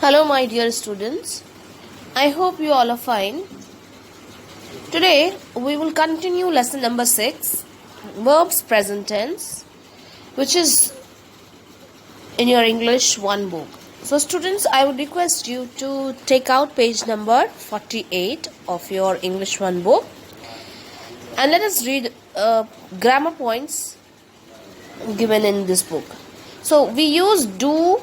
Hello, my dear students. I hope you all are fine. Today, we will continue lesson number 6, verbs present tense, which is in your English 1 book. So, students, I would request you to take out page number 48 of your English 1 book and let us read grammar points given in this book. So, we use do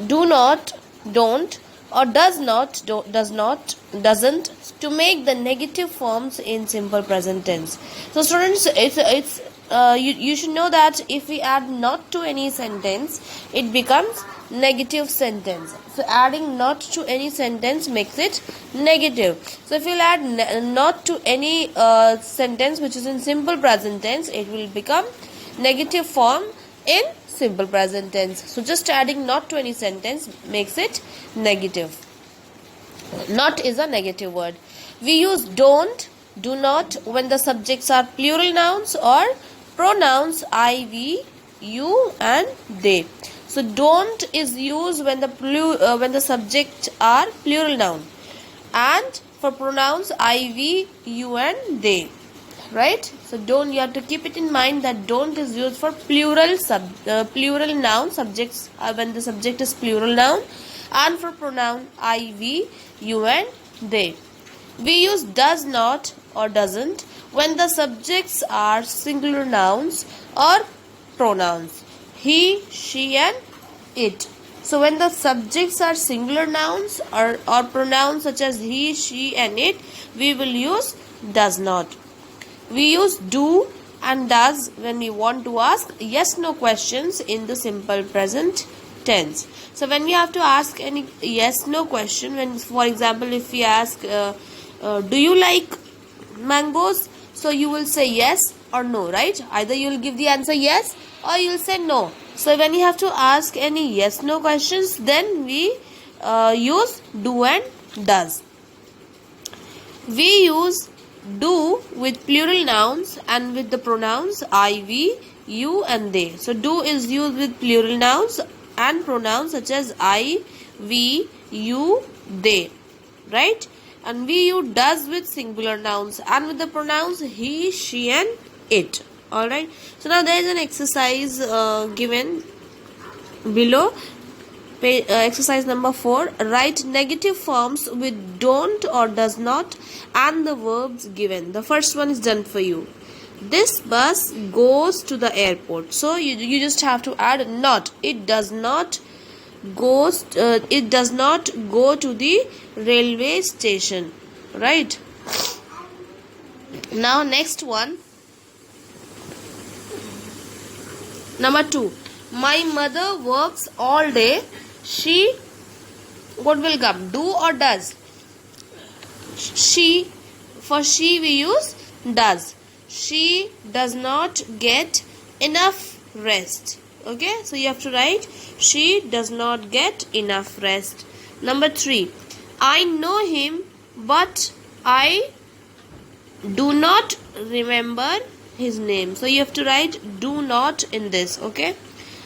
not, don't, or does not, does not, doesn't to make the negative forms in simple present tense. So students, you should know that if we add not to any sentence, it becomes negative sentence. So adding not to any sentence makes it negative. So if you add not to any sentence which is in simple present tense, it will become negative form in simple present tense. So just adding not to any sentence makes it negative. Not is a negative word. We use don't, do not when the subjects are plural nouns or pronouns I, we, you and they. So don't is used when the subjects are plural noun, and for pronouns I, we, you and they. Right? So don't, you have to keep it in mind that don't is used for plural noun subjects when the subject is plural noun, and for pronoun I, we, you and they. We use does not or doesn't when the subjects are singular nouns or pronouns he, she and it. So when the subjects are singular nouns or pronouns such as he, she and it, we will use does not. We use do and does when we want to ask yes no questions in the simple present tense. So when we have to ask any yes no question, when for example if we ask do you like mangoes, so you will say yes or no, right? Either you will give the answer yes or you will say no. So when you have to ask any yes no questions, then we use do and does. We use do with plural nouns and with the pronouns I, we, you and they. So do is used with plural nouns and pronouns such as I, we, you, they, right? And we use does with singular nouns and with the pronouns he, she and it. Alright. So now there is an exercise given below. Exercise number 4. Write negative forms with don't or does not and the verbs given. The first one is done for you. This bus goes to the airport. So you just have to add not. It does not go to the railway station. Right? Now next one. Number 2. My mother works all day. She, what will come? Do or does? She, for she we use does. She does not get enough rest. Okay, so you have to write she does not get enough rest. Number 3. I know him but I do not remember his name. So you have to write do not in this. Okay,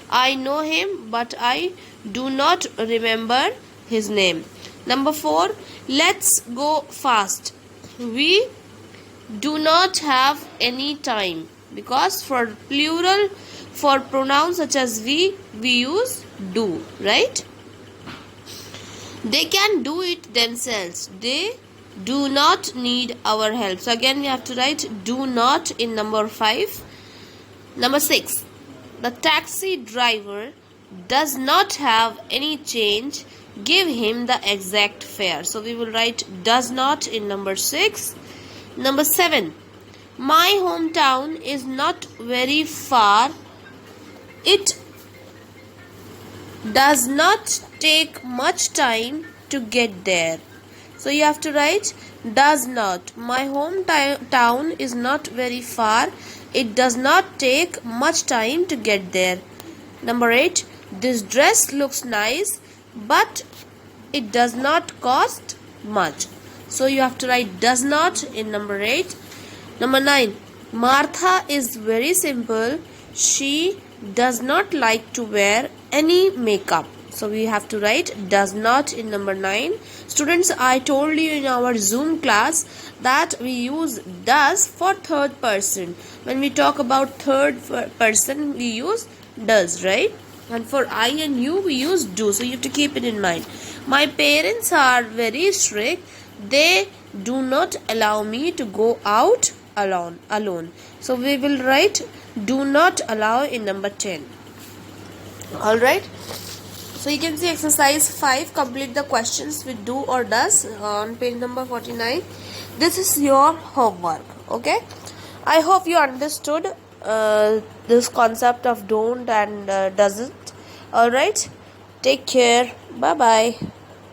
I know him but I do not remember his name. Number 4. Let's go fast. We do not have any time, because for plural, for pronouns such as we use do, right? They can do it themselves. They do not need our help. So again we have to write do not in number 5. Number 6. The taxi driver does not have any change. Give him the exact fare. So we will write does not in number 6. Number 7. My hometown is not very far. It does not take much time to get there. So you have to write does not. My hometown is not very far. It does not take much time to get there. Number 8. This dress looks nice, but it does not cost much. So you have to write does not in number 8. Number 9. Martha is very simple. She does not like to wear any makeup. So we have to write does not in number 9. Students, I told you in our Zoom class that we use does for third person. When we talk about third person, we use does, right? And for I and you, we use do. So you have to keep it in mind. My parents are very strict. They do not allow me to go out alone. So we will write do not allow in number 10. Alright. So you can see exercise 5, complete the questions with do or does on page number 49. This is your homework. Okay. I hope you understood this concept of don't and doesn't. Alright. Take care. Bye bye.